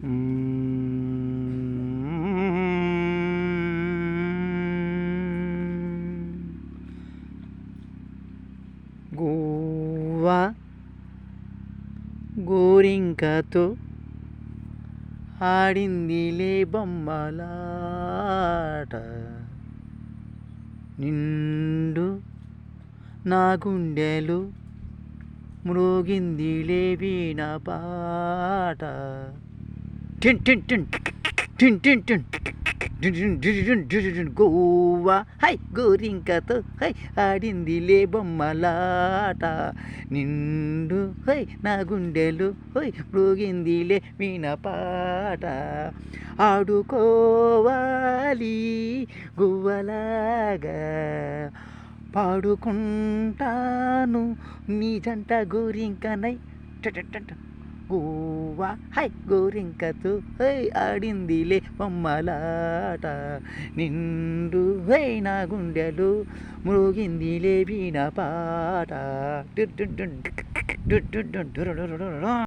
గువ్వ గోరింకతో ఆడిందిలే బొమ్మలాట, నిండు నా గుండెలు మ్రోగిందిలే వీణ పాట. టిన్ టిన్ టిన్ టిన్ టిన్ టిన్ గోవా హై గోరింకతో హై ఆడిందిలే బొమ్మలాట, నిండు హై నా గుండెలు హై మ్రోగిందిలే వీణ పాట. ఆడుకోవాలి గువ్వలాగా పాడుకుంటాను నీ జంట గోరింకనై. గోవా హై గోరింకతో హై ఆడిందిలే బొమ్మలాట, నిండు హై నా గుండెలు మ్రోగిందిలే వీణ పాట.